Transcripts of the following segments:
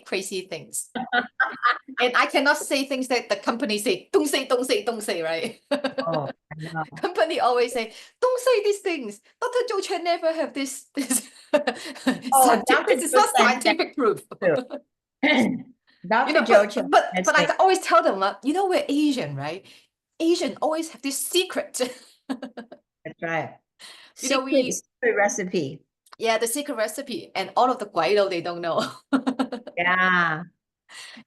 crazy things. And I cannot say things that the company say, don't say, don't say, don't say, right? Oh, I know. Company always say, don't say these things. Dr. Zhou Chen never have this Oh, Dr. this is Joe not said that scientific proof. too. You Dr. know, Joe but I always tell them, you know, we're Asian, right? Asian always have this secret. that's right. You know, Secret recipe. yeah, the secret recipe, and all of the guido they don't know. Yeah.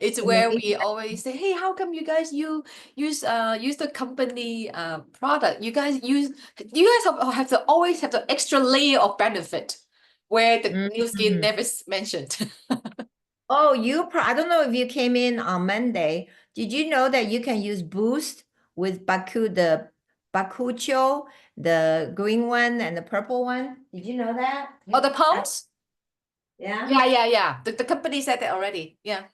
It's And then where we always say, hey, how come you guys use the company product? You guys have to always have the extra layer of benefit where the new skin Mhm. never mentioned. Oh, I don't know if you came in on Monday. Did you know that you can use Boost with the Bakucho, the green one and the purple one? Did you know that? Oh, the pumps? Yeah. Yeah. The company said that already. Yeah.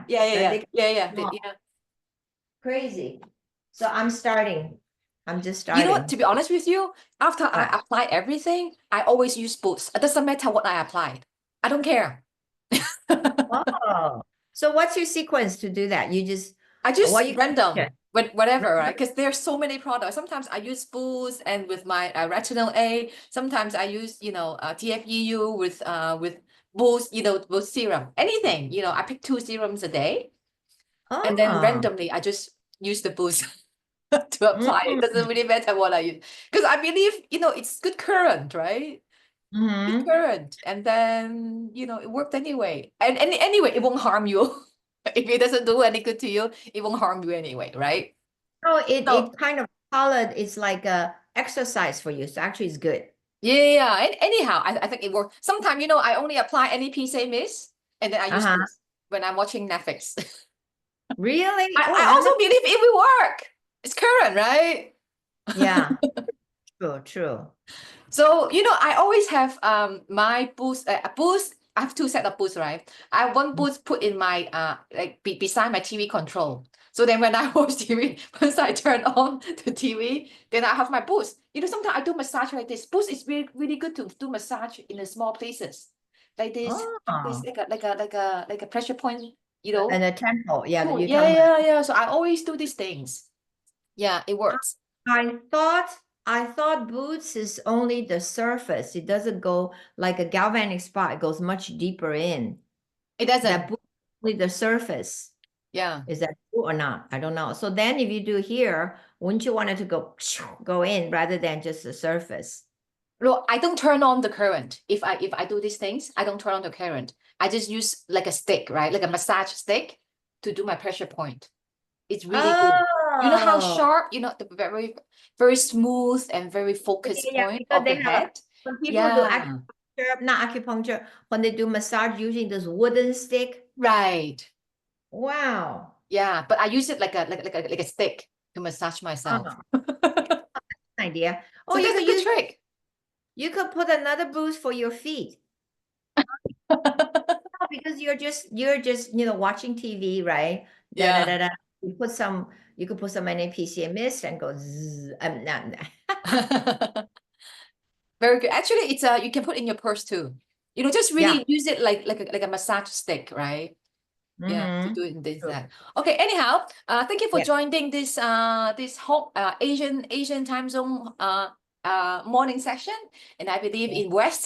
They Yeah. crazy. So I'm starting. I'm just You know starting. what? To be honest with you, after I What? apply everything, I always use Boost. It doesn't matter what I applied. I don't care. Oh, so what's your sequence to do that? You just I just what you random, yeah. but whatever, right? Because there's so many products. Sometimes I use Boost and with my retinol A. Sometimes I use, TFEU with Boost, Boost serum. Anything, I pick 2 serums a day, and then Oh. randomly I just use the Boost to apply. It Mm-hmm. doesn't really matter what I use because I believe, it's good current, right? Good Mm-hmm. current, and then it worked anyway. And anyway, it won't harm you. If it doesn't do any good to you, it won't harm you anyway, right? So it So it kind of colored, it's like a exercise for you. So actually it's good. yeah. And anyhow, I think it worked. Sometimes, I only apply NEPC mist, and then I use Uh-huh. Boost when I'm watching Netflix. Really? Oh, I I also never, believe it will work. It's current, right? yeah, true, true. So, I always have my Boost, Boost. I have 2 set of Boost, right? I have one Boost put in my like beside my TV control. So then when I watch TV, once I turn on the TV, then I have my Boost. Sometimes I do massage like this. Boost is really really good to do massage in the small places, like this, Oh, like a pressure point. and a temple. Yeah, Oh you're yeah, talking about. yeah. So I always do these things. Yeah, it works. I thought I thought boots is only the surface. It doesn't go like a galvanic spot. It goes much deeper in. It doesn't. That boot is only the surface. Yeah. Is that true or not? I don't know. So then if you do here, wouldn't you want it to go in rather than just the surface? No, I don't turn on the current. If I do these things, I don't turn on the current. I just use like a stick, right? Like a massage stick to do my pressure point. It's really good. You know how Oh, sharp, the very, very smooth and very focused yeah, point because of the they have head. when people do Yeah, acupuncture, not acupuncture, when they do massage using this wooden stick. right. Wow. Yeah, but I use it like a stick to massage myself. Oh, idea. Oh, So that's a good trick. you could put another boost for your feet. Because you're just watching TV, right? Da da Yeah. da da. You could put some NAPCA mist and go zzz. Not, Very good. Actually, it's you can put in your purse too. Just yeah. really use it like a massage stick, right? Yeah, to Mm-hmm. do it in this True. that. Okay, anyhow, thank you for Yeah. joining this whole Asian time zone morning session. And I believe Yeah. in West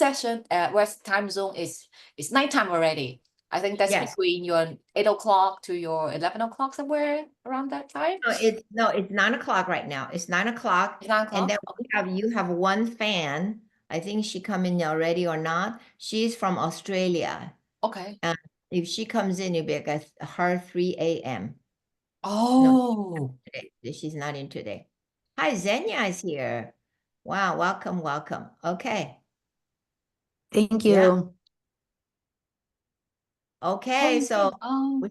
time zone is nighttime already. I think that's Yes. between your 8 o'clock to your 11 o'clock, somewhere around that time. No, it's 9 o'clock right now. It's 9 o'clock. It's nine And o'clock. then you have one fan. I think she come in already or not. She's from Australia. Okay. And if she comes in, it'll be like her 3 a.m. No, Oh, she's not in today. Hi, Zenya is here. Wow, welcome, welcome. Okay. Thank Yeah. you. Okay, so oh,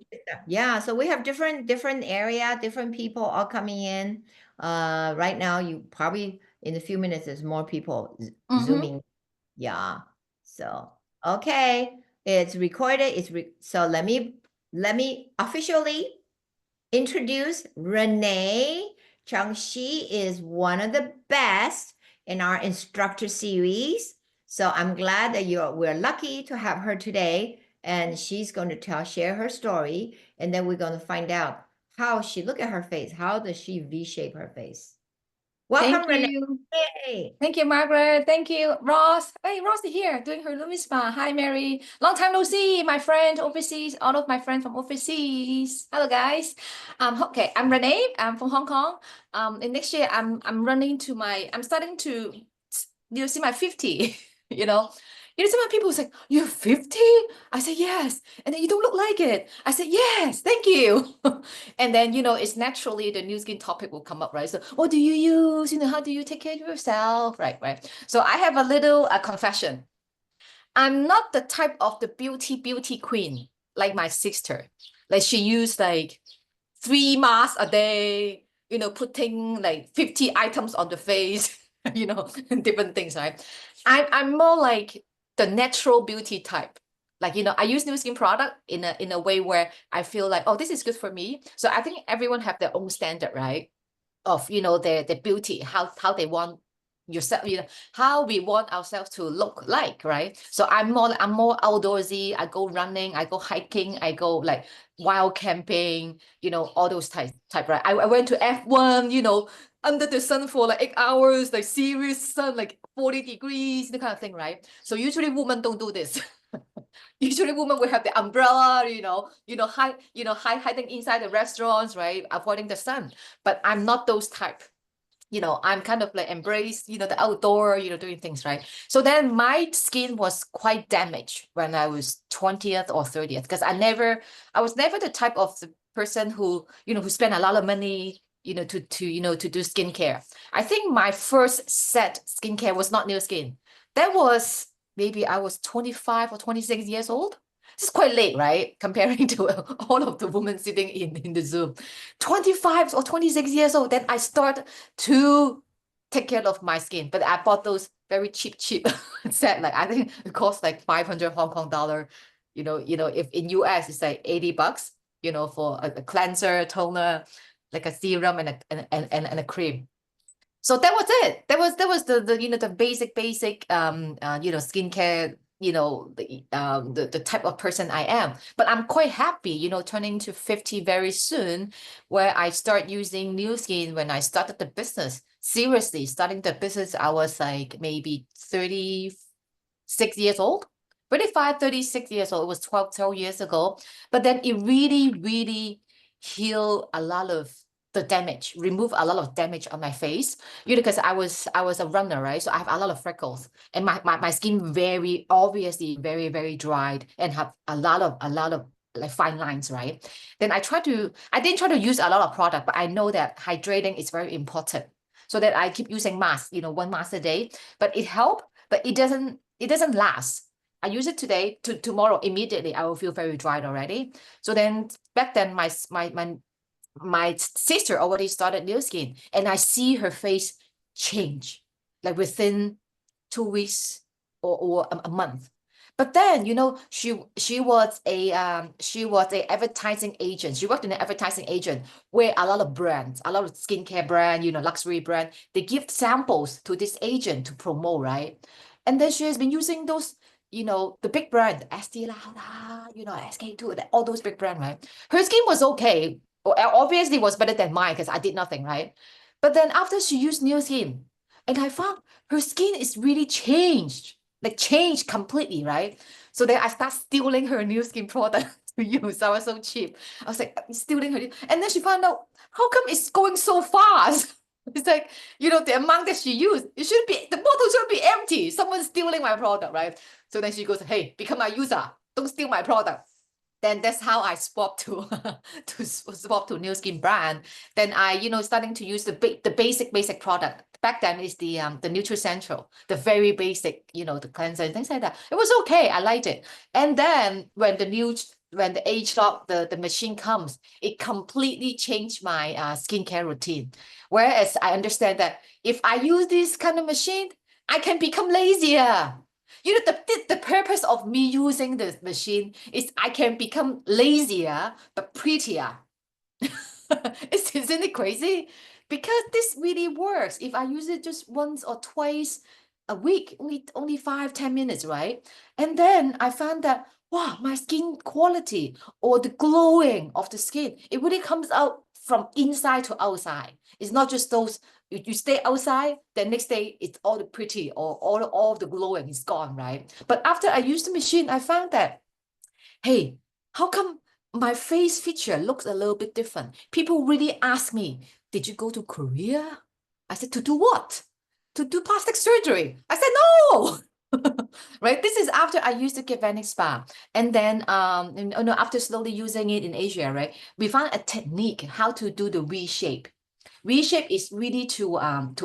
yeah, so we have different area, different people all coming in. Right now, you probably in a few minutes, there's more people mm-hmm. zooming. Yeah. So okay, it's recorded. So let me officially introduce Renee Chung. She is one of the best in our instructor series. So I'm glad that we're lucky to have her today. and she's going to share her story, and then we're going to find out how she look at her face. How does she V-shape her face? Welcome, Thank Renee. you. Hey. Thank you, Margaret. Thank you, Ross. Hey, Ross is here doing her Lumi Spa. Hi, Mary. Long time no see, my friend overseas. All of my friends from overseas. Hello, guys. Okay, I'm Renee. I'm from Hong Kong. And next year I'm starting to see my 50. You know, some people say you're 50. I say yes, and then you don't look like it. I said yes, thank you. And then it's naturally the new skin topic will come up, right? So what do you use? How do you take care of yourself? Right. So I have a little confession. I'm not the type of the beauty queen like my sister. Like she used like 3 masks a day, putting like 50 items on the face, different things, right? I'm more like the natural beauty type. Like, I use new skin product in a way where I feel like, oh, this is good for me. So I think everyone have their own standard, right? Of, their beauty, how they want yourself, how we want ourselves to look like, right? So I'm more outdoorsy. I go running, I go hiking, I go like wild camping, all those type, right? I went to F1, under the sun for like 8 hours, like serious sun, like 40 degrees, the kind of thing, right? So usually women don't do this. Usually women will have the umbrella, hiding inside the restaurants, right? Avoiding the sun. But I'm not those type. I'm kind of like embrace, the outdoor, doing things, right? So then my skin was quite damaged when I was 20th or 30th, because I was never the type of the person who spent a lot of money, to do skincare. I think my first set skincare was not new skin. That was maybe I was 25 or 26 years old. This is quite late, right? Comparing to all of the women sitting in the Zoom. 25 or 26 years old, then I start to take care of my skin. But I bought those very cheap set. Like I think it costs like 500 Hong Kong dollar. If in US it's like $80, for a cleanser, toner, like a serum and a cream. So that was it. That was the the basic skincare, the type of person I am. But I'm quite happy, turning to 50 very soon, where I start using new skin when I started the business. Seriously, starting the business, I was like maybe 36 years old. 35, 36 years old. It was 12 years ago. But then it really healed a lot of the damage, remove a lot of damage on my face, because I was a runner, right? So I have a lot of freckles, and my skin very obviously very dried and have a lot of like fine lines, right? Then I didn't try to use a lot of product, but I know that hydrating is very important. So that I keep using mask, 1 mask a day, but it helped, but it doesn't last. I use it today, tomorrow immediately I will feel very dried already. So then back then my sister already started new skin, and I see her face change like within 2 weeks or a month. But then, she was a advertising agent. She worked in an advertising agent where a lot of brands, a lot of skincare brand, luxury brand, they give samples to this agent to promote, right? And then she has been using those, the big brand, Estee Lauder, SK-II, all those big brand, right? Her skin was okay. Obviously was better than mine because I did nothing, right? But then after she used new skin, and I found her skin is really changed, like changed completely, right? So then I start stealing her new skin product to use. I was so cheap. I was like stealing her, and then she found out how come it's going so fast. It's like, the amount that she used, the bottle should be empty. Someone's stealing my product, right? So then she goes, hey, become my user. Don't steal my product. Then that's how I swapped to swap to new skin brand. Then I, starting to use the basic product. Back then is the Nutricentral, the very basic, the cleanser and things like that. It was okay. I liked it. And then when the age lock, the machine comes, it completely changed my skincare routine. Whereas I understand that if I use this kind of machine, I can become lazier. The purpose of me using this machine is I can become lazier but prettier. Isn't it crazy? Because this really works. If I use it just once or twice a week, only 5-10 minutes, right? And then I found that, wow, my skin quality or the glowing of the skin, it really comes out from inside to outside. It's not just those, you stay outside, the next day it's all the pretty or all the glowing is gone, right? But after I used the machine, I found that, hey, how come my face feature looks a little bit different? People really ask me, did you go to Korea? I said, to do what? To do plastic surgery. I said, no. Right, this is after I used the galvanic spa, and then after slowly using it in Asia, right, we found a technique how to do the V shape. V shape is really to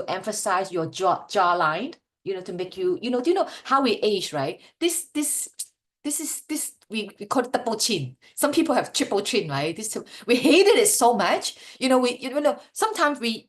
emphasize your jawline, to make you, do you know how we age, right? This we call it double chin. Some people have triple chin, right? We hated it so much. Sometimes we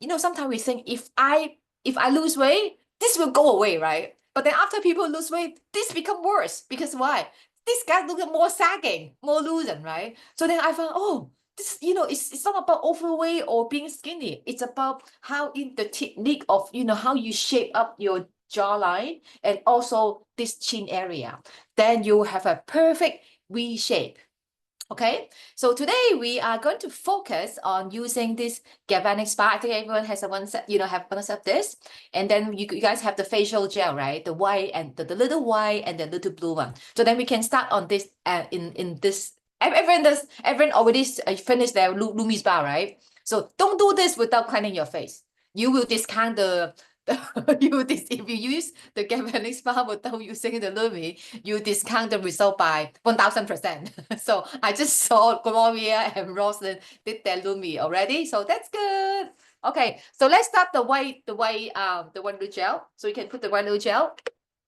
think if I lose weight, this will go away, right? But then after people lose weight, this become worse because why? This guy look more sagging, more loosened, right? So then I found, oh, this, it's not about overweight or being skinny. It's about how in the technique of, how you shape up your jawline and also this chin area. Then you have a perfect V shape. Okay, so today we are going to focus on using this galvanic spa. I think everyone has a one set, have one set of this. And then you guys have the facial gel, right? The white and the little white and the little blue one. So then we can start on this in this. Everyone already finished their Lumi spa, right? So don't do this without cleaning your face. You will discount if you use the galvanic spa without using the Lumi, you discount the result by 1000%. So I just saw Gloria and Roslyn did their Lumi already, so that's good. Okay, so let's start the white blue gel. So you can put the white blue gel.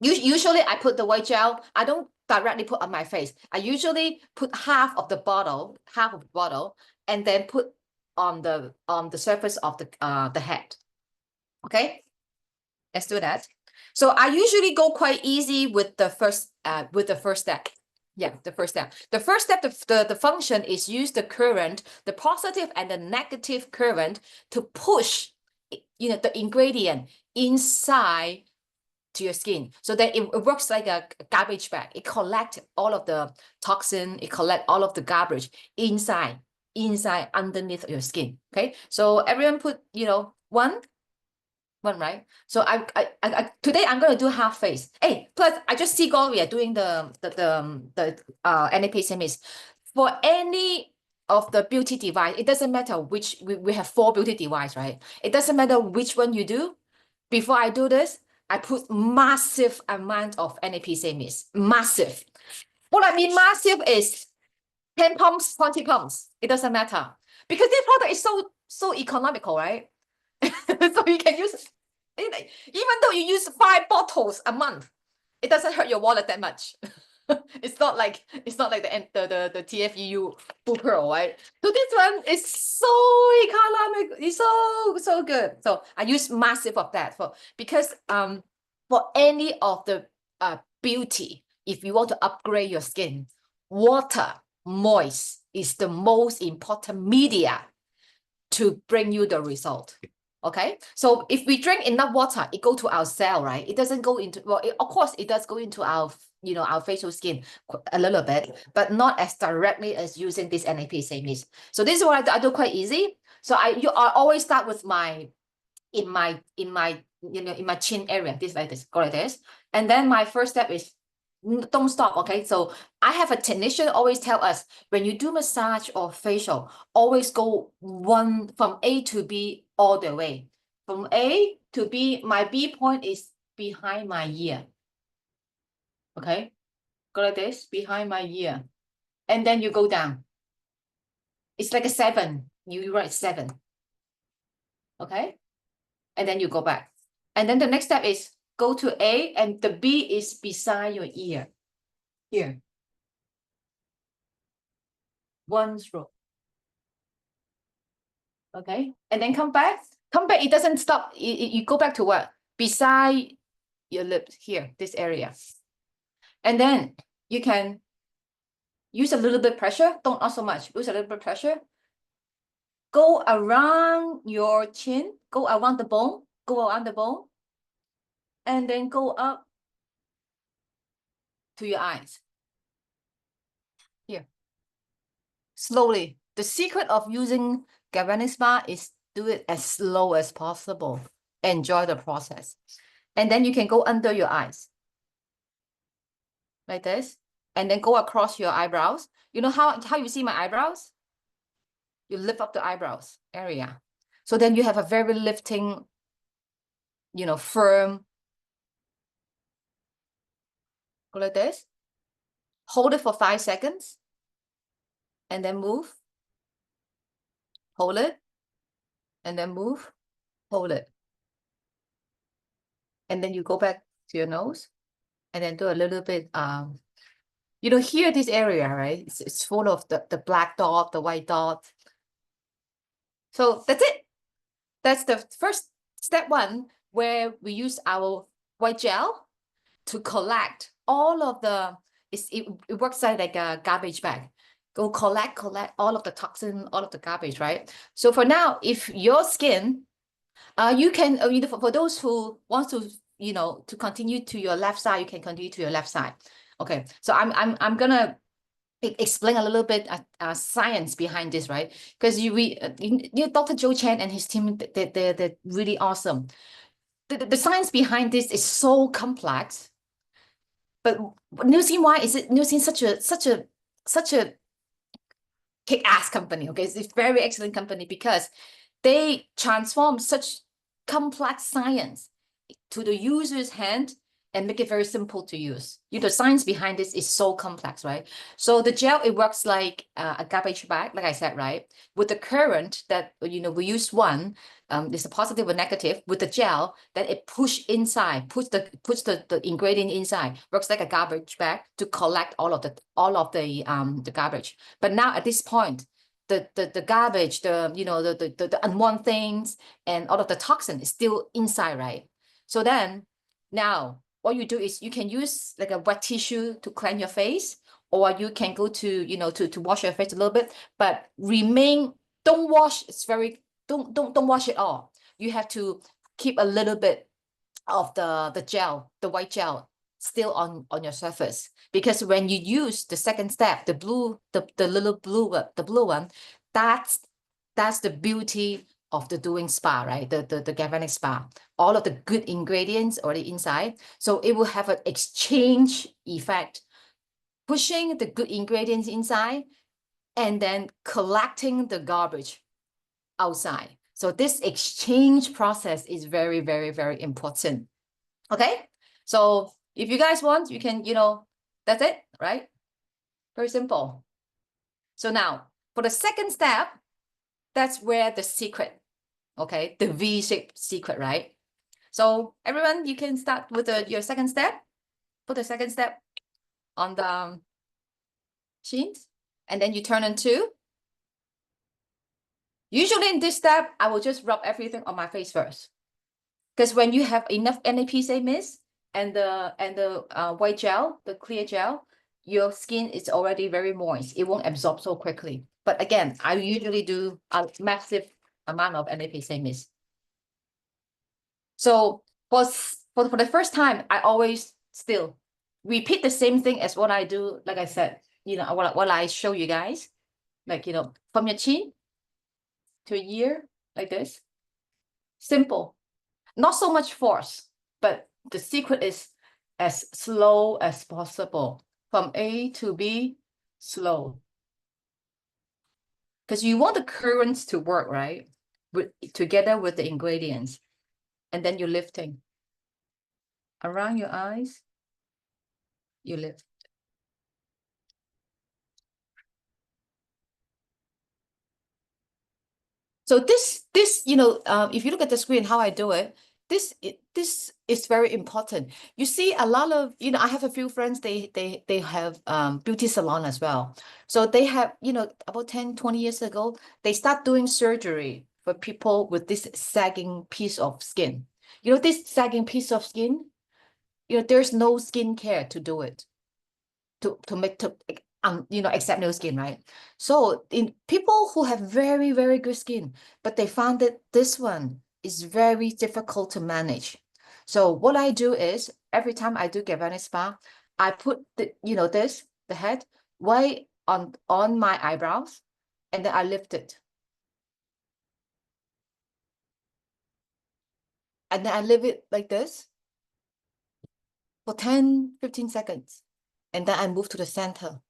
Usually I put the white gel. I don't directly put on my face. I usually put half of the bottle, and then put on the surface of the head. Okay, let's do that. So I usually go quite easy with the first step. Yeah, the first step. The first step, the function is use the current, the positive and the negative current to push, the ingredient inside to your skin, so that it works like a garbage bag. It collects all of the toxin, it collects all of the garbage inside underneath your skin. Okay, so everyone put, one, right? So I today I'm gonna do half face. Hey, plus I just see Gloria doing the NAPCMs. For any of the beauty device, it doesn't matter which, we have 4 beauty device, right? It doesn't matter which one you do. Before I do this, I put massive amount of NAPCMs. Massive. What I mean massive is 10 pumps, 20 pumps. It doesn't matter. Because this product is so economical, right? So you can use, even though you use 5 bottles a month, it doesn't hurt your wallet that much. It's not like the TFEU Full Pearl, right? So this one is so economical. It's so good. So I use massive of that because for any of the beauty, if you want to upgrade your skin, water, moist is the most important media to bring you the result. Okay, so if we drink enough water, it go to our cell, right? It doesn't go into, well, of course it does go into our, our facial skin a little bit, but not as directly as using this NAPCMs. So this is what I do quite easy. So I always start with in my chin area, this like this, go like this, and then my first step is don't stop. Okay, so I have a technician always tell us, when you do massage or facial, always go from A to B all the way. From A to B, my B point is behind my ear. Okay, go like this, behind my ear, and then you go down. It's like a 7. You write 7. Okay, and then you go back, and then the next step is go to A, and the B is beside your ear. Here. 1 stroke. Okay, and then come back. It doesn't stop. You go back to what? Beside your lips here, this area. And then you can use a little bit pressure. Don't not so much. Use a little bit pressure. Go around your chin. Go around the bone. Go around the bone. And then go up to your eyes. slowly. The secret of using galvanic spa is do it as slow as possible. Enjoy the process. And then you can go under your eyes. Like this. And then go across your eyebrows. You know how you see my eyebrows? You lift up the eyebrows area. So then you have a very lifting, you know, firm. Go like this. Hold it for 5 seconds. And then move. Hold it. And then move. Hold it. And then you go back to your nose. And then do a little bit, you know, here, this area, right? It's full of the black dot, the white dot. So that's it. That's the first step 1, where we use our white gel to collect all of the, it works like a garbage bag. Go collect all of the toxin, all of the garbage, right? So for now, if your skin, you can, you know, for those who want to, you know, to continue to your left side, you can continue to your left side. Okay, so I'm gonna explain a little bit science behind this, right? Because you know, Dr. Joe Chen and his team, they're really awesome. The science behind this is so complex. But Newskin, why is it Newskin such a kick-ass company? Okay, it's a very excellent company because they transform such complex science to the user's hand and make it very simple to use. You know, the science behind this is so complex, right? So the gel, it works like a garbage bag, like I said, right? With the current that, you know, we use one, there's a positive or negative. With the gel, that it push the ingredient inside, works like a garbage bag to collect all of the garbage. But now at this point, the garbage, you know, the unwanted things and all of the toxin is still inside, right? So then now what you do is you can use like a wet tissue to cleanse your face, or you can go to, you know, to wash your face a little bit, but don't wash. It's very, don't wash it all. You have to keep a little bit of the gel, the white gel, still on your surface, because when you use the second step, the little blue one, that's the beauty of the doing spa, right? The galvanic spa, all of the good ingredients already inside, so it will have an exchange effect, pushing the good ingredients inside and then collecting the garbage outside. So this exchange process is very, very, very important. Okay, so if you guys want, you can, you know, that's it, right? Very simple. So now for the second step, that's where the secret, okay, the V-shaped secret, right? So everyone, you can start with your second step. Put the second step on the sheet, and then you turn on 2. Usually in this step, I will just rub everything on my face first, because when you have enough NAPCA mist and the white gel, the clear gel, your skin is already very moist. It won't absorb so quickly. But again, I usually do a massive amount of NAPCA mist. So for the first time, I always still repeat the same thing as what I do. Like I said, you know, what I show you guys, like, you know, from your chin to your ear, like this. Simple, not so much force, but the secret is as slow as possible. From A to B, slow. Because you want the currents to work, right? Together with the ingredients. And then you're lifting. Around your eyes, you lift. So this, you know, if you look at the screen, how I do it, this is very important. You see a lot of, you know, I have a few friends, they have beauty salon as well. So they have, you know, about 10, 20 years ago, they start doing surgery for people with this sagging piece of skin. You know, this sagging piece of skin, you know, there's no skincare to do it, you know, except no skin, right? So in people who have very, very good skin, but they found that this one is very difficult to manage. So what I do is every time I do galvanic spa, I put the, you know, the head right on my eyebrows, And then I lift it. And then I leave it like this for 10, 15 seconds. And then I move to the center.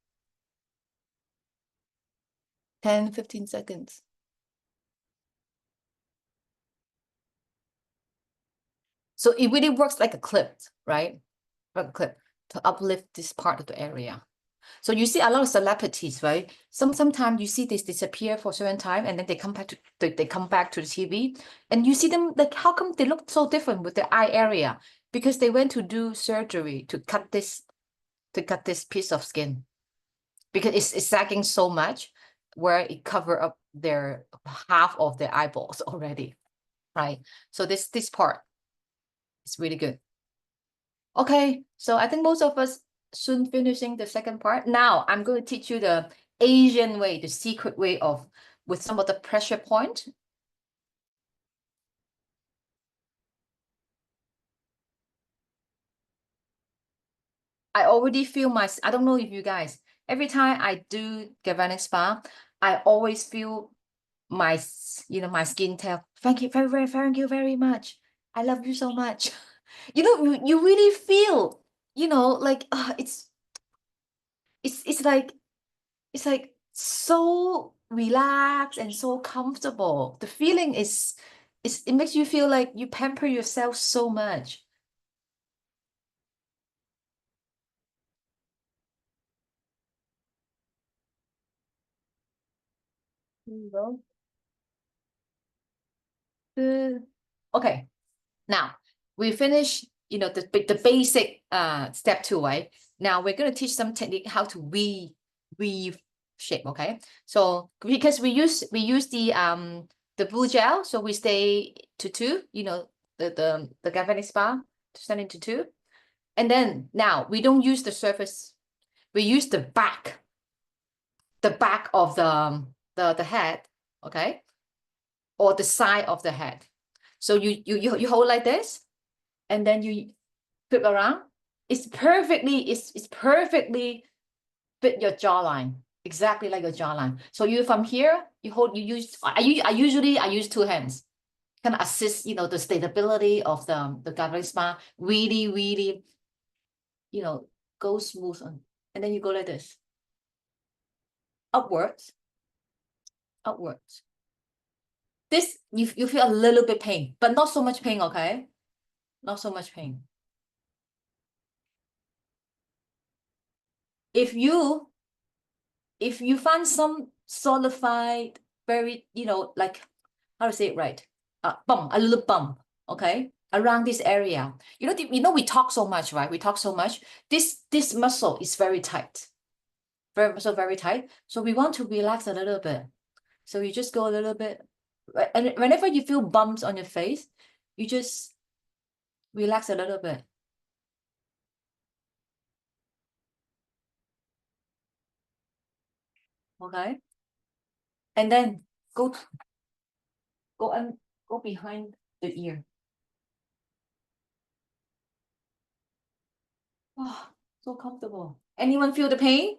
10, 15 seconds. So it really works like a clip, right? Like a clip to uplift this part of the area. So you see a lot of celebrities, right? Sometimes you see this disappear for a certain time and then they come back to they come back to the TV and you see them like, how come they look so different with their eye area? Because they went to do surgery to cut this piece of skin because it's sagging so much where it cover up their half of their eyeballs already, right? So this part is really good. Okay, so I think most of us soon finishing the second part. Now I'm going to teach you the Asian way, the secret way of with some of the pressure point. I already feel I don't know if you guys, every time I do galvanic spa, I always feel my skin tell, thank you thank you very much. I love you so much. You really feel, like it's like so relaxed and so comfortable. The feeling it makes you feel like you pamper yourself so much. Here you go. Okay, now we finish, the basic step 2, right? Now we're going to teach some technique how to weave shape, okay? So because we use the blue gel, so we stay to 2, the galvanic spa to stand into 2. And then now we don't use the surface, we use the back of the head, okay? Or the side of the head. So you hold like this, and then you flip around. It's perfectly fit your jawline, exactly like your jawline. So you from here, I use 2 hands, kind of assist, the stability of the galvanic spa. Really, go smooth on, and then you go like this, upwards. This you feel a little bit pain, but not so much pain, okay? Not so much pain. If you find some solidified, very, like, how to say it right? A little bump, okay? Around this area. We talk so much, right? We talk so much. This muscle is very tight. Very tight. So we want to relax a little bit. So you just go a little bit. And whenever you feel bumps on your face, you just relax a little bit. Okay? And then go behind the ear. Oh, so comfortable. Anyone feel the pain?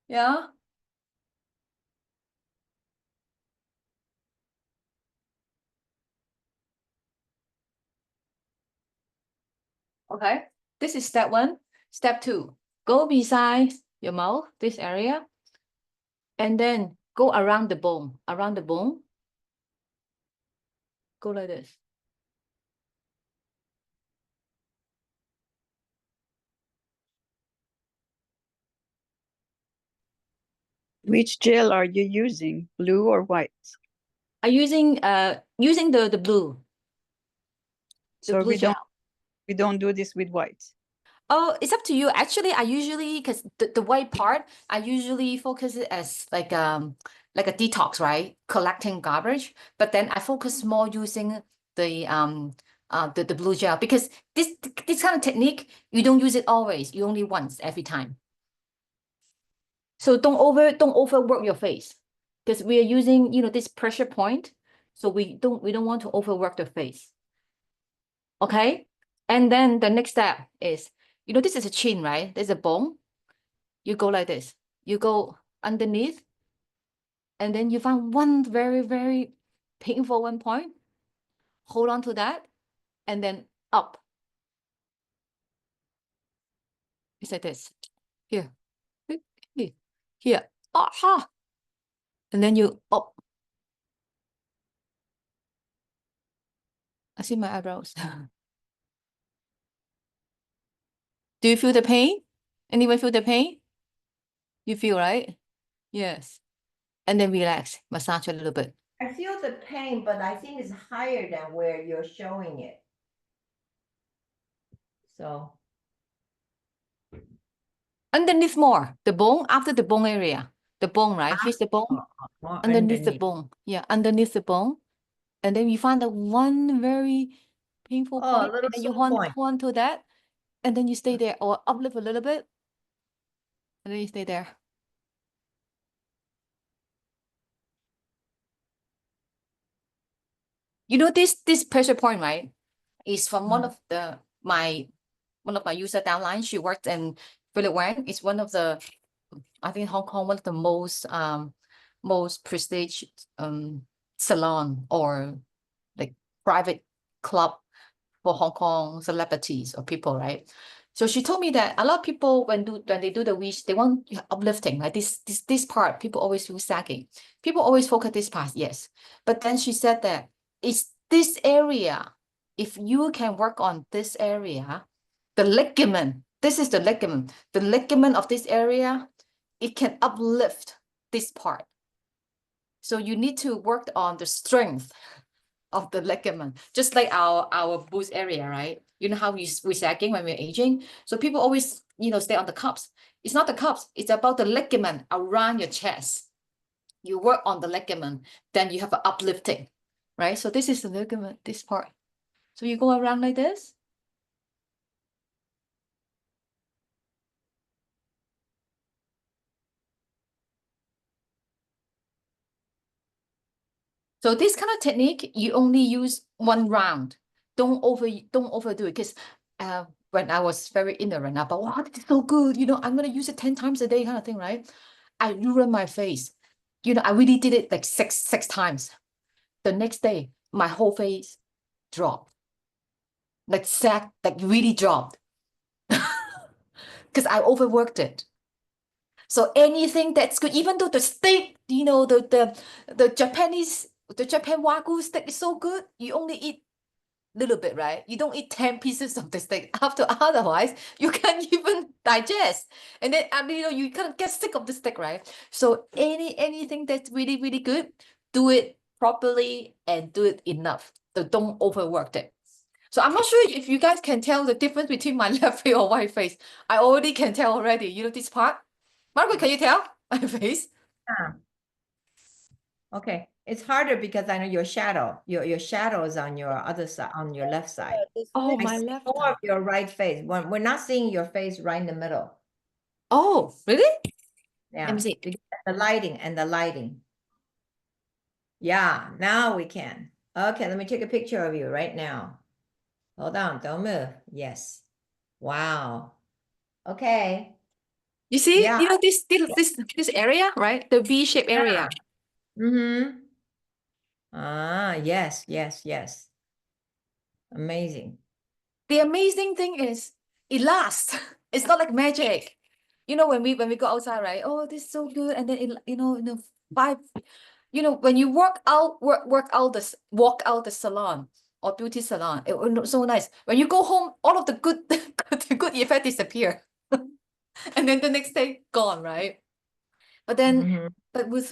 Yeah? Okay. This is step 1. Step 2, go beside your mouth, this area, and then go around the bone. Go like this. Which gel are you using, blue or white? I'm using the blue. So blue gel. we don't do this with white. Oh, it's up to you. Actually, I usually, because the white part, I usually focus it as like a detox, right? Collecting garbage. But then I focus more using the blue gel, because this kind of technique, you don't use it always. You only once every time. So don't overwork your face, because we are using, this pressure point. So we don't want to overwork the face. Okay? And then the next step is, this is a chin, right? There's a bone. You go like this. You go underneath, and then you find one very, very painful one point, hold on to that, and then up. It's like this. Here. Here. Aha. And then you up. I see my eyebrows. Do you feel the pain? Anyone feel the pain? You feel, right? Yes. And then relax, massage a little bit. I feel the pain, but I think it's higher than where you're showing it. So, Underneath more, the bone, after the bone area. The bone, right? Here's the bone. more Underneath the bone. Yeah, underneath the bone. And then you find the one very painful Oh, a point. little And then you sore point. hold on to that. And then you stay there or uplift a little bit. And then you stay there. You know, this pressure point, right? Is from one of my user downline. She worked in Philip Wang. It's one of the, I think Hong Kong, one of the most prestige salon or like private club for Hong Kong celebrities or people, right? So she told me that a lot of people when they do the wish, they want uplifting, like this part, people always feel sagging. People always focus this part, yes. But then she said that it's this area, if you can work on this area, the ligament, this is the ligament of this area, it can uplift this part. So you need to work on the strength of the ligament, just like our boost area, right? You know how we're sagging when we're aging. So people always, stay on the cups. It's not the cups, it's about the ligament around your chest. You work on the ligament, then you have an uplifting, right? So this is the ligament, this part. So you go around like this. So this kind of technique, you only use one round. Don't overdo it. Because when I was very ignorant about, wow, this is so good, I'm gonna use it 10 times a day kind of thing, right? I ruined my face. I really did it like six times. The next day, my whole face dropped. Like really dropped. Because I overworked it. So anything that's good, even though the steak, the Japan Wagyu steak is so good, you only eat little bit, right? You don't eat 10 pieces of the steak. Otherwise, you can't even digest. And then, you kind of get sick of the steak, right? So anything that's really, really good, do it properly and do it enough. So don't overwork it. So I'm not sure if you guys can tell the difference between my left face or right face. I already can tell already. This part. Margaret, can you tell my face? okay. It's harder because I know your shadow. Your shadow is on your other side, on your left side. Oh, I my see left more eye. of your right face. We're not seeing your face right in the middle. Oh, really? Yeah. Let me see. Because the lighting. Yeah, now we can. Okay, let me take a picture of you right now. Hold on, don't move. Yes. Wow. Okay. You see, Yeah. this area, right? The V-shaped area. Mm-hmm. Yes. Amazing. The amazing thing is it lasts. It's not like magic. When we go outside, right? Oh, this is so good. And then when you walk out the salon or beauty salon, it will look so nice. When you go home, all of the good the good effect disappear. And then the next day gone, right? But then Mhm. but with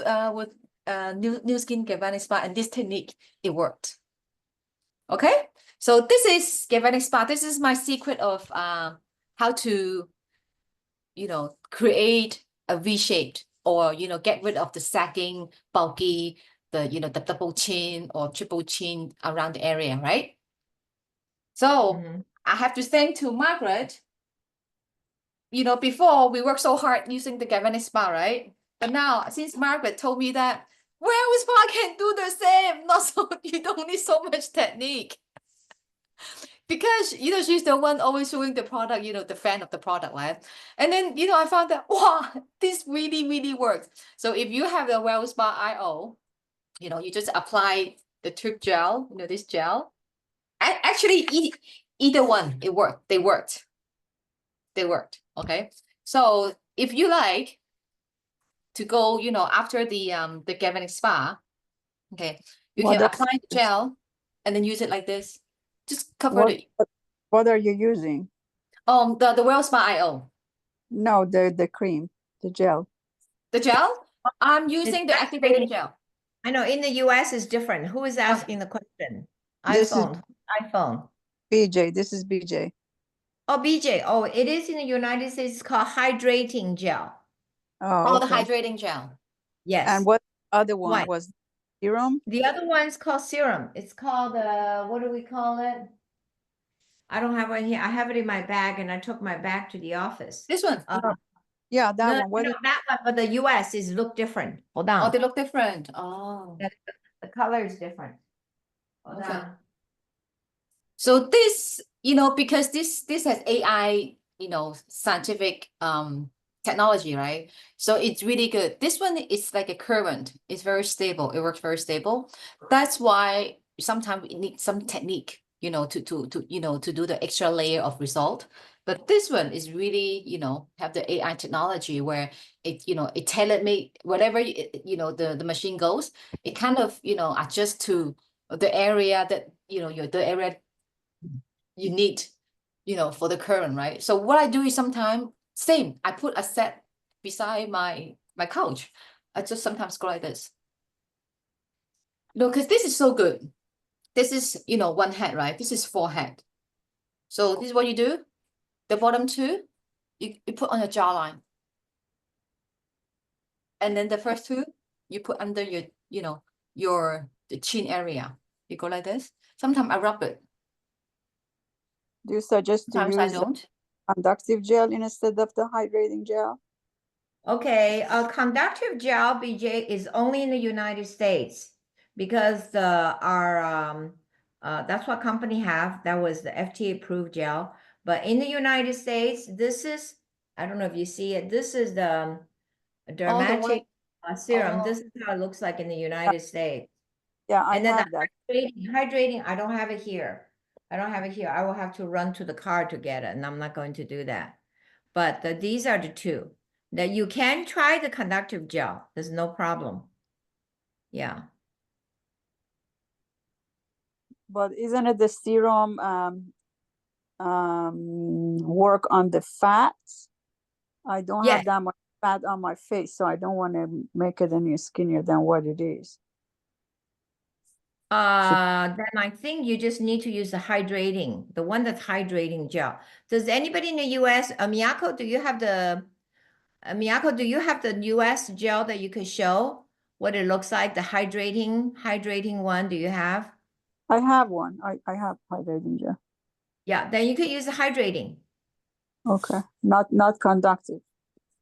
new skin galvanic spa and this technique, it worked. Okay, so this is galvanic spa. This is my secret of how to create a V-shaped or get rid of the sagging, bulky, the double chin or triple chin around the area, right? So Mhm. I have to thank to Margaret. Before we worked so hard using the galvanic spa, right? But now since Margaret told me that well, spa can do the same, not so you don't need so much technique. because she's the one always showing the product, the fan of the product, right? And then I found that wow, this really works. So if you have the Well Spa IO, you just apply the tube gel, this gel. Actually, either one, it worked. They worked. Okay. So if you like to go, after the galvanic spa, okay, you What can are apply the gel and then use it like this. Just cover what it. what are you using? The Well Spa IO. No, the cream, the gel. The gel, I'm It's using the activating gel. I know in the US is different. Who is asking the question? This is iPhone. BJ. This is BJ. Oh, BJ. Oh, it is in the United States. It's called hydrating gel. Oh, The okay. hydrating gel. Yes. And what other one White. was serum? The other one is called serum. It's called what do we call it? I don't have it here. I have it in my bag, and I took my bag to the office. This one. Yeah, that No, one. What no, is that one, but the US is look different. Hold Oh, on. they look different. Oh. The color is different. Hold Okay. on. So this, because this has AI, scientific technology, right? So it's really good. This one is like a current. It's very stable. It works very stable. That's why sometimes we need some technique, to do the extra layer of result. But this one is really, have the AI technology where it tailor-made whatever the machine goes, it kind of, adjusts to the area that, the area you need, for the current, right? So what I do is sometimes same. I put a set beside my couch. I just sometimes go like this. No, because this is so good. This is, one head, right? This is 4 head. So this is what you do. The bottom 2, you put on your jawline. And then the first 2, you put under your, the chin area. You go like this. Sometimes I rub it. Do you suggest to Sometimes I use don't. conductive gel instead of the hydrating gel? Okay, a conductive gel, BJ, is only in the United States because that's what company have. That was the FDA approved gel. But in the United States, this is, I don't know if you see it. This is the dermatic serum. Oh. This is how it looks like in the United States. Yeah, I And then have that. hydrating, I don't have it here. I don't have it here. I will have to run to the car to get it, and I'm not going to do that. But these are the 2 that you can try the conductive gel. There's no problem. Yeah. But isn't it the serum work on the fats? I don't Yes. have that much fat on my face, so I don't want to make it any skinnier than what it is. Then I think you just need to use the one that's hydrating gel. Does anybody in the US, Miyako, do you have the US gel that you could show what it looks like? The hydrating one, do you have? I have one. I have hydrating gel. Yeah, then you could use the hydrating. Okay, not conductive.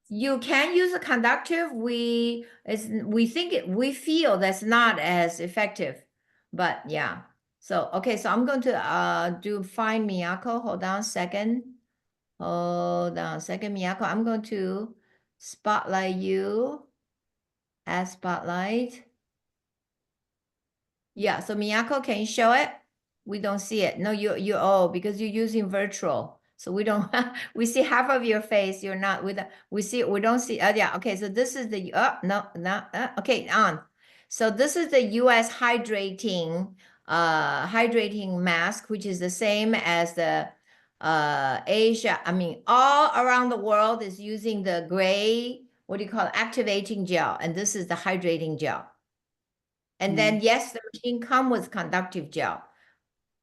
You can use a conductive. We feel that's not as effective, but yeah. So okay, so I'm going to find Miyako. Hold on a second. Miyako. I'm going to spotlight you. Add spotlight. Yeah, so Miyako, can you show it? We don't see it. No, because you're using virtual. So we don't we see half of your face. You're not with we don't see yeah, okay. So this is the okay, on. So this is the US hydrating mask, which is the same as the Asia. I mean, all around the world is using the gray, what do you call it, activating gel, and this is the hydrating gel. And then yes, the machine come with conductive gel.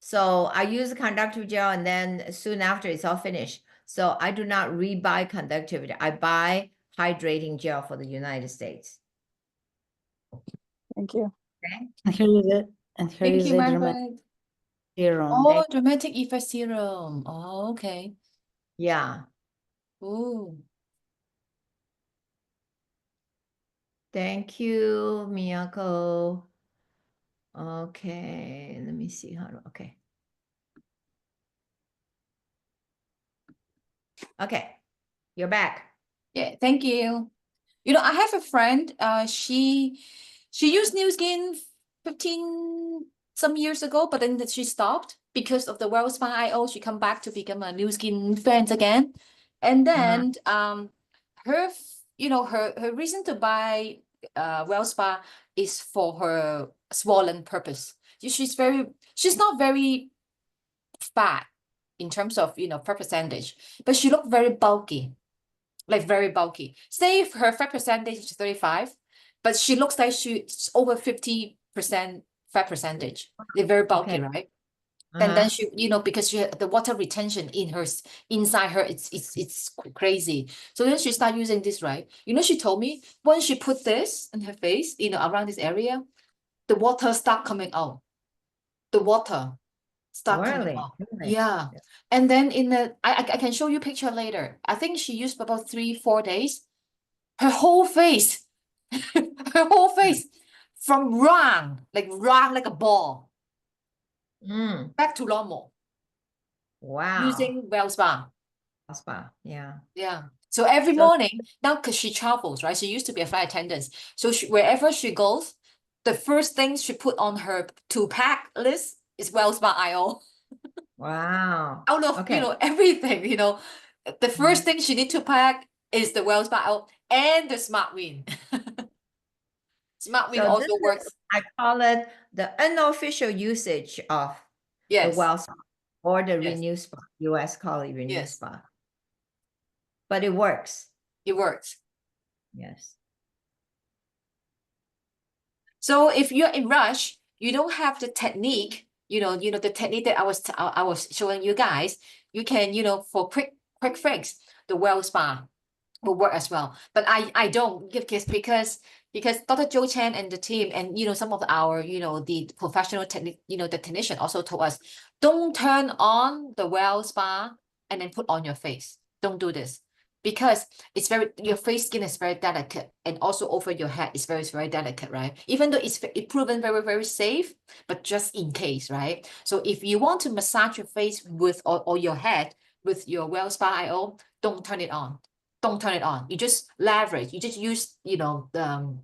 So I use conductive gel, and then soon after it's all finished. So I do not rebuy conductivity. I buy hydrating gel for the United States. Thank you. Okay. And here is it. And here Thank is you, a dramatic Margaret. serum. Oh, dramatic effect serum. Oh, okay. Yeah. Ooh. Thank you, Miyako. Okay, let me see how to, okay. Okay, you're back. Yeah, thank you. You know, I have a friend, she used New Skin 15 some years ago, but then she stopped because of the Wells Fargo IO. She come back to become a New Skin fan again. And then her reason to buy Wells Fargo is for her swollen purpose. She's not very fat in terms of fat percentage, but she looked very bulky, like very bulky. Say if her fat percentage is 35, but she looks like she's over 50% fat percentage. They're very bulky, Okay. right? And Uh-huh. then she, because she the water retention inside her, it's crazy. So then she start using this, right? She told me when she put this in her face, around this area, the water start coming out. The water start coming Really? out. Really? Yeah. And then I can show you picture later. I think she used about 3-4 days. Her whole face, her whole face from round like a ball, Mm, back to normal wow. using Wells Bar. Spa. Yeah. Yeah. So every So- morning now, because she travels, right? She used to be a flight attendant. So wherever she goes, the first thing she put on her to pack list is Wells Bar IO. Wow. Out of Okay. everything, the first Mhm. thing she need to pack is the Wells Bar IO and the Smart Win. Smart Win So also this is, works. I call it the unofficial usage of the Yes. Well Spa or the Yes. Renew Spa. US call it Renew Yes. Spa. But it works. It works. Yes. So if you're in rush, you don't have the technique, the technique that I was showing you guys. You can, for quick fix, the Well Spa will work as well. But I don't because Dr. Joe Chan and the team and some of our the professional technique the technician also told us, don't turn on the Well Spa and then put on your face. Don't do this because your face skin is very delicate, and also over your head is very delicate, right? Even though it's proven very safe, but just in case, right? So if you want to massage your face with or your head with your Well Spa IO, don't turn it on. Don't turn it on. You just leverage. You just use the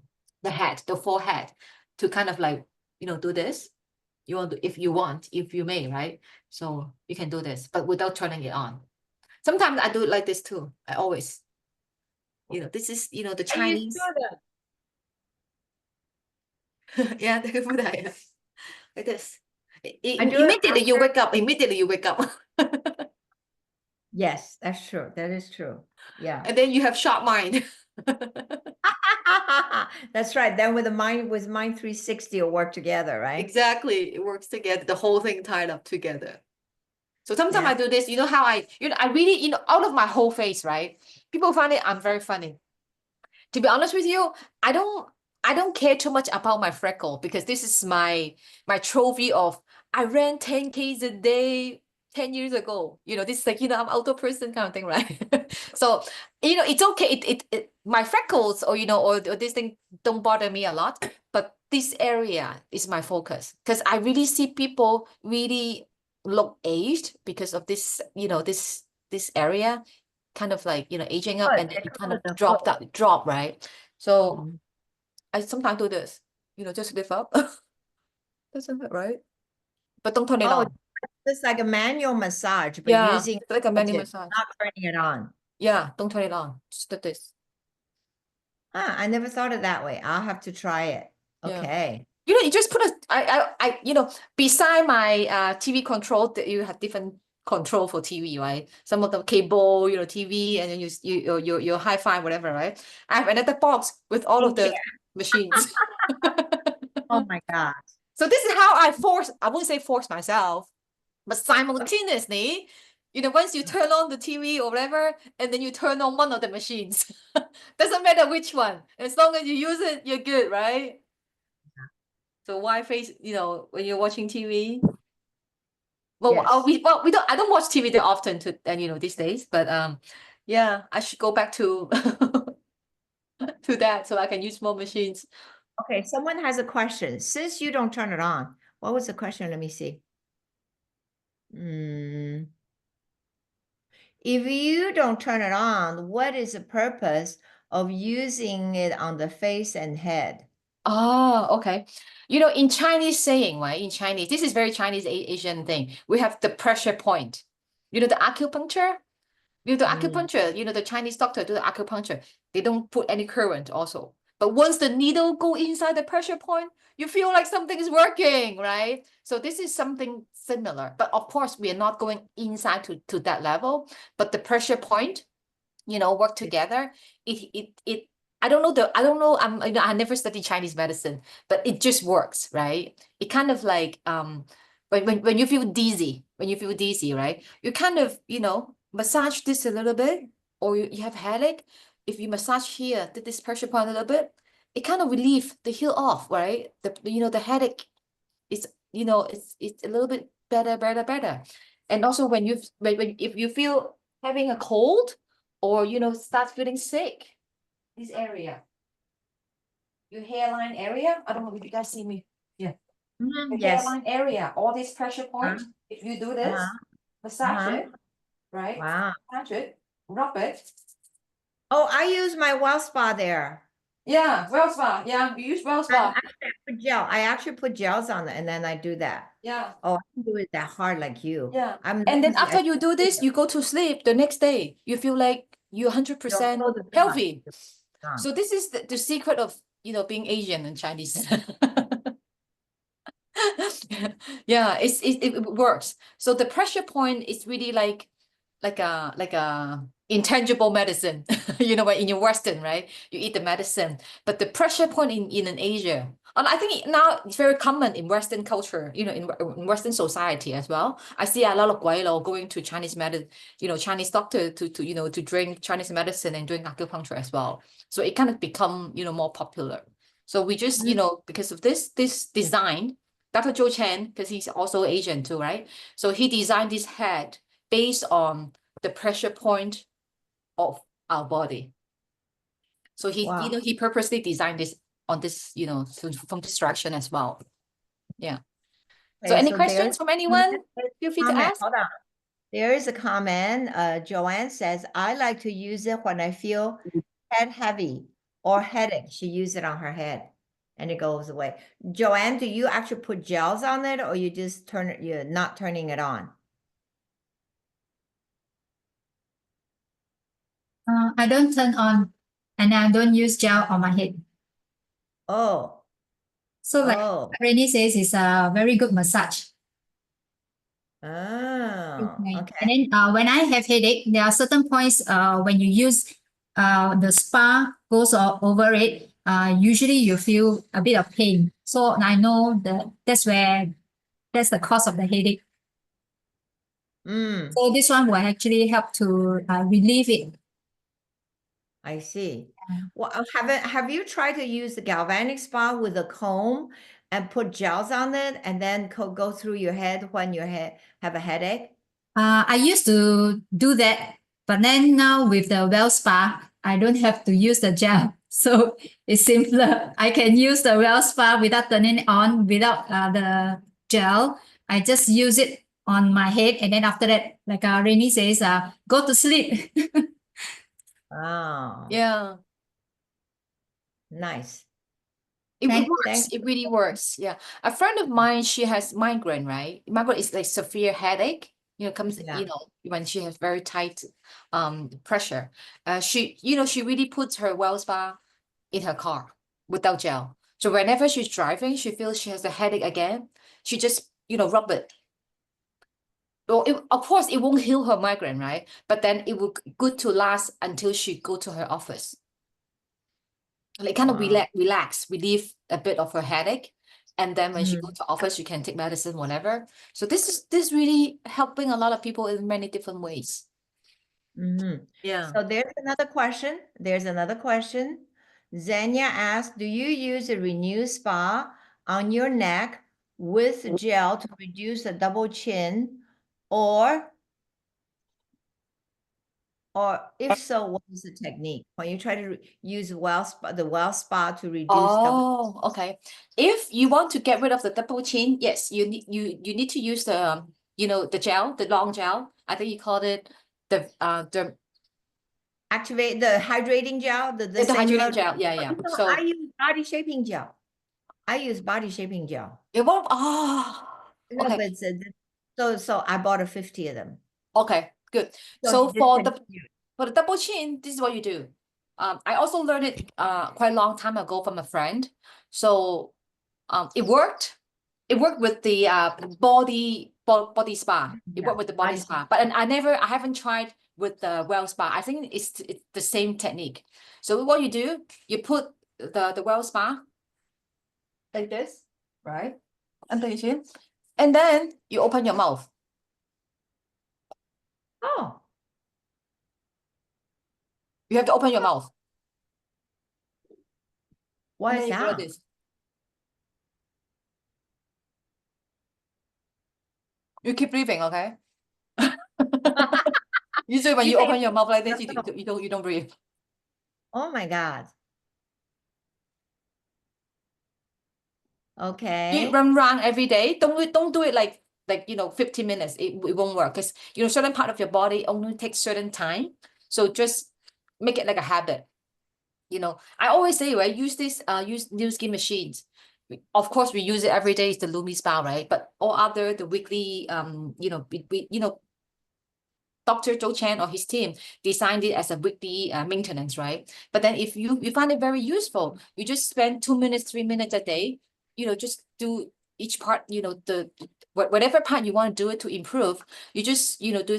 head, the forehead, to kind of like do this. If you may, right? So you can do this, but without turning it on. Sometimes I do it like this too. I always, this is, the I used Chinese. to Yeah, the food like this. I do it Immediately you wake up. Immediately you wake up. Yes, that's true. That is true. Yeah. And then you have sharp mind. That's right. Then with mind 360 will work together, right? Exactly. It works together. The whole thing tied up together. So sometimes Yeah. I do this, how I really, out of my whole face, right? People find it I'm very funny. To be honest with you, I don't care too much about my freckle because this is my trophy of I ran 10 Ks a day 10 years ago. This is like, I'm outdoor person kind of thing, right? So, it's okay. My freckles or or this thing don't bother me a lot, but this area is my focus because I really see people really look aged because of this, this area kind of like aging up, Foot, and then they it call kind of it the drop foot. that drop, right? So Mhm. I sometimes do this, just lift up. Doesn't it, right? But don't turn it Oh, on. it's like a manual massage, but Yeah, using it's like a manual fingertips, massage. not turning it on. Yeah, don't turn it on. Just do this. I never thought of that way. I'll have to try it. Yeah. Okay. You just put beside my TV control, that you have different control for TV, right? Some of the cable, TV, and then your hi-fi, whatever, right? I have another box with all of the machines. Oh my God. So this is how I wouldn't say force myself, but simultaneously, once you turn on the TV or whatever, and then you turn on one of the machines. Doesn't matter which one. As long as you use it, you're good, right? So why face, when you're watching TV? Well, Yes. I don't watch TV that often these days, but yeah, I should go back to to that so I can use more machines. Okay, someone has a question. Since you don't turn it on, what was the question? Let me see. If you don't turn it on, what is the purpose of using it on the face and head? Oh, okay. You know, in Chinese saying, right? In Chinese, this is very Chinese Asian thing. We have the pressure point. You know, the acupuncture. You know, the acupuncture, you know, the Chinese doctor do the acupuncture. They don't put any current also. But once the needle go inside the pressure point, you feel like something is working, right? So this is something similar. But of course, we are not going inside to that level. But the pressure point, you know, work together. It I don't know, you know, I never studied Chinese medicine, but it just works, right? It kind of like when you feel dizzy, right? You kind of, you know, massage this a little bit, or you have headache. If you massage here, this pressure point a little bit, it kind of relieve the heal off, right? You know, the headache is, you know, it's a little bit better. And also when if you feel having a cold, or you know, start feeling sick, this area, your hairline area, I don't know if you guys see me. Yeah, the Yes. hairline area, all these pressure points. If you do this, massage it, right? Wow. Massage it, rub it. Oh, I use my well spa there. Yeah, well spa. Yeah, you use well spa. I actually put gels on it and then I do that. Yeah, Oh, I can do it that hard like you. yeah. I'm And then lazy. after you do this, you go to sleep the next day. You feel like you're 100% close the door. healthy. Ah. So this is the secret of, you know, being Asian and Chinese. Yeah, it works. So the pressure point is really like a intangible medicine. You know, in your Western, right? You eat the medicine, but the pressure point in an Asia, and I think now it's very common in Western culture, you know, in Western society as well. I see a lot of guilo going to Chinese medicine, you know, Chinese doctor to you know, to drink Chinese medicine and doing acupuncture as well. So it kind of become, you know, more popular. So we just, you know, because of this design, Dr. Zhou Chen, because he's also Asian too, right? So he designed this head based on the pressure point of our body. So he, Wow. you know, he purposely designed this on this, you know, from this direction as well. Yeah. So Okay, any so questions from anyone? Feel free to comment. ask. Hold on. There is a comment. Joanne says, I like to use it when I feel head heavy or headache. She used it on her head and it goes away. Joanne, do you actually put gels on it or you just you're not turning it on? I don't turn on, and I don't use gel on my head. Oh, So like oh, Rainy says, it's a very good massage. oh, okay. And then when I have headache, there are certain points when you use the spa goes over it, usually you feel a bit of pain. So I know that's the cause of the headache. Mm, So this one will actually help to relieve it. I see. Well, have you tried to use the galvanic spa with a comb and put gels on it and then go through your head when you have a headache? I used to do that, but then now with the well spa, I don't have to use the gel. So it's simpler. I can use the well spa without turning it on, without the gel. I just use it on my head. And then after that, like Rainy says, go to sleep. Oh, Yeah. nice. It Thank- works. It really works. Yeah. A friend of mine, she has migraine, right? Migraine is like severe headache. You know, comes, Yeah. you know, when she has very tight pressure. She, you know, she really puts her well spa in her car without gel. So whenever she's driving, she feels she has a headache again. She just, you know, rub it. Well, of course, it won't heal her migraine, right? But then it will good to last until she go to her office. Like kind of Wow. relax, relieve a bit of her headache. And then when she Mhm. goes to office, she can take medicine, whatever. So this really helping a lot of people in many different ways. Mhm. Yeah. So there's another question. Zenya asked, do you use a Renew Spa on your neck with gel to reduce the double chin, or if so, what is the technique when you try to use the well spa to reduce double? Oh, okay. If you want to get rid of the double chin, yes, you need to use the you know, the gel, the long gel. I think you called it the Activate the hydrating gel, the same hydrating mode. gel. Yeah. No, So I use body shaping gel. I use body shaping gel. it won't. Ah, No, okay. but it's so I bought 50 of them. Okay, good. So So for the discontinued. double chin, this is what you do. I also learned it quite a long time ago from a friend. So it worked. It worked with the body spa. It Yeah, worked with the body body spa. But I haven't tried with the well spa. I think it's the same technique. So what you do, you put the well spa like this, right? Under your chin. And then you open your mouth. Oh, You have to open your mouth. why And is then you go like that? this. You keep breathing, okay? Usually when You you say- open your mouth like this, you don't breathe. Oh my God. You Okay. run around every day. Don't do it like 15 minutes. It won't work because certain part of your body only takes certain time. So just make it like a habit. I always say, right, use new skin machines. Of course, we use it every day. It's the Lumi Spa, right? But all other the weekly Dr. Zhou Chen or his team designed it as a weekly maintenance, right? But then if you find it very useful, you just spend 2 minutes, 3 minutes a day, just do each part, whatever part you want to do it to improve, you just, do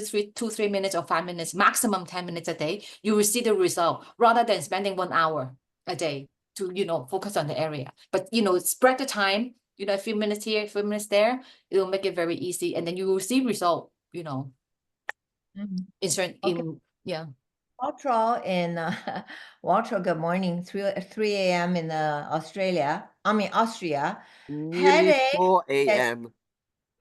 3 minutes or 5 minutes, maximum 10 minutes a day, you will see the result rather than spending 1 hour a day to, focus on the area. But, spread the time, a few minutes here, a few minutes there, it'll make it very easy. And then you will see result, Mhm. in yeah. Walter in Walter, good morning. 3 a.m. in Austria. Nearly Headache 4 at a.m.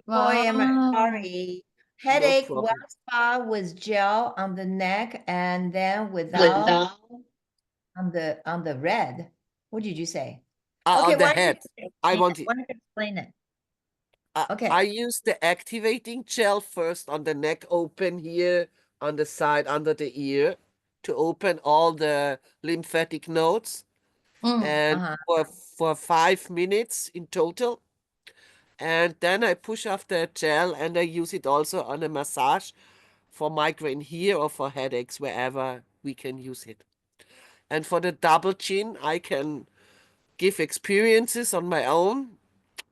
4 a.m. Wow. Sorry. No Headache, problem. well spa with gel on the neck and then without on the red. What did you say? Okay, On the why don't you head. I explain want it? it. Why don't you explain it? Okay. I use the activating gel first on the neck open here on the side under the ear to open all the lymphatic nodes and for 5 minutes in total. And then I push off the gel and I use it also on a massage for migraine here or for headaches wherever we can use it. And for the double chin, I can give experiences on my own.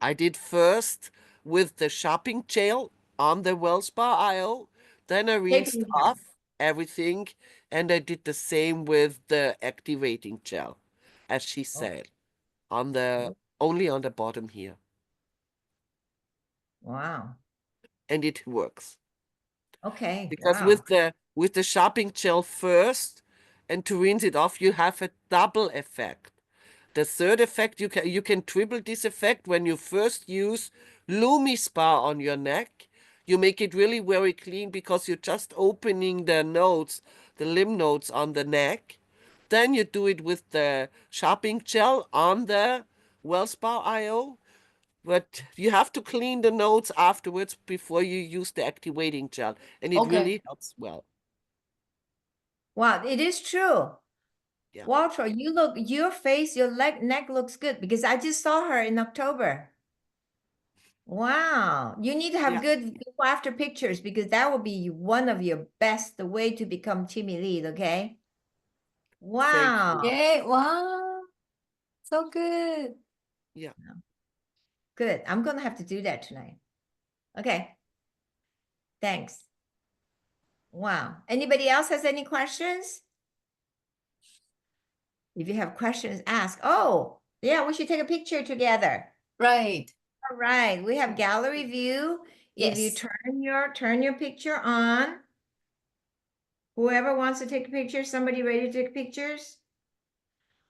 I did first with the shopping gel on the WellSpa IO. Then I rinsed Shaping gel. off everything and I did the same with the activating gel, as she said, only on the bottom here. Wow. And it works. Okay. Because Wow. with the shopping gel first and to rinse it off, you have a double effect. The third effect, you can triple this effect when you first use Lumi Spa on your neck. You make it really very clean because you're just opening the nodes, the lymph nodes on the neck. Then you do it with the shopping gel on the WellSpa IO. But you have to clean the nodes afterwards before you use the activating gel. And it Okay. really helps well. Wow, it is true. Yeah. Walter, your face, your neck looks good because I just saw her in October. Wow. You need to have Yeah. good before after pictures because that will be one of your best way to become team elite, okay? Wow. Yay. Wow. So good. Yeah. Good. I'm gonna have to do that tonight. Okay. Thanks. Wow. Anybody else has any questions? If you have questions, ask. Oh, yeah, we should take a picture together. Right. All right, we have gallery view. If you Yes. turn your picture on, whoever wants to take a picture, somebody ready to take pictures?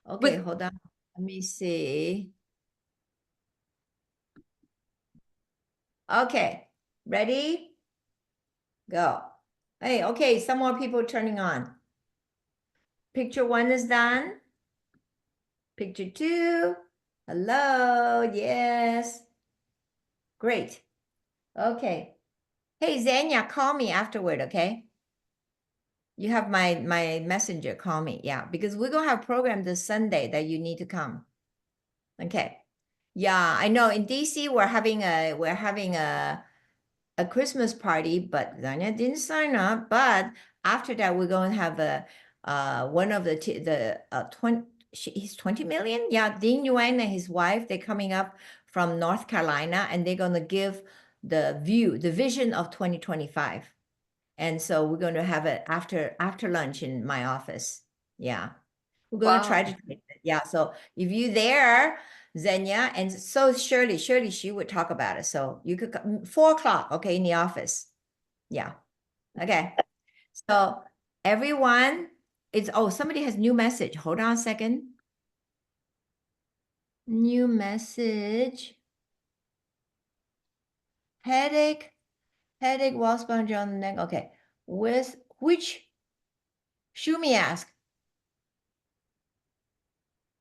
Okay, With hold on. Let me see. Okay, ready? Go. Hey, okay, some more people turning on. Picture 1 is done. Picture 2. Hello, yes. Great. Okay. Hey, Zenya, call me afterward, okay? You have my messenger, call me. Yeah, because we're gonna have program this Sunday that you need to come. Okay. Yeah, I know in DC we're having a Christmas party, but Danya didn't sign up. But after that, we're going to have one of the 20 he's 20 million. Yeah, Dean Yuan and his wife, they're coming up from North Carolina and they're going to give the vision of 2025. And so we're going to have it after lunch in my office. Yeah. We're going to try to Wow. take it. Yeah. So if you there, Zenya, and so Shirley, she would talk about it. So you could come 4 o'clock, okay, in the office. Yeah. Okay. So everyone, somebody has new message. Hold on a second. New message. Headache, wall sponge on the neck. Okay. With which Shumi asked?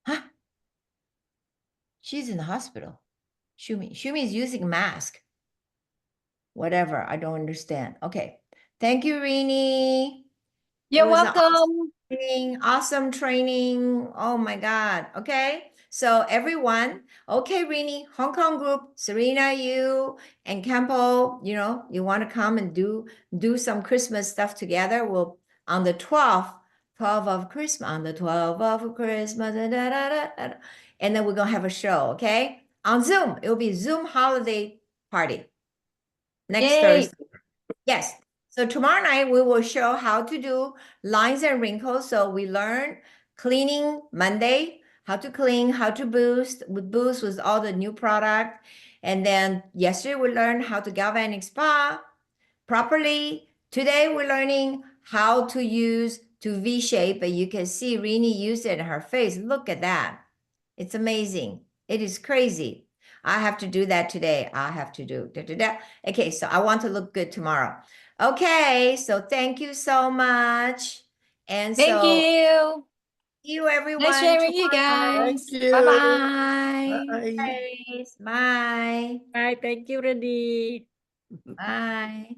Huh? She's in the hospital. Shumi is using a mask. Whatever, I don't understand. Okay. Thank you, Rini. You're It was an welcome. awesome training. Oh my God. Okay. So everyone, okay, Rini, Hong Kong group, Serena, you and Campo, you want to come and do some Christmas stuff together. We'll on the 12th of Christmas, on the 12th of Christmas, and then we're gonna have a show, okay? On Zoom. It will be Zoom holiday party next Yay. Thursday. Yes. So tomorrow night we will show how to do lines and wrinkles. So we learn cleaning Monday, how to clean, how to boost with all the new product. And then yesterday we learned how to galvanic spa properly. Today we're learning how to use to V-shape, but you can see Rini used it in her face. Look at that. It's amazing. It is crazy. I have to do that today. I have to do Okay, so I want to look good tomorrow. Okay, so thank you so much. And Thank so you. see you everyone Nice sharing you tomorrow. guys. Thank you. Bye-bye. Bye. Bye. Bye. Thank you, Rudy. Bye.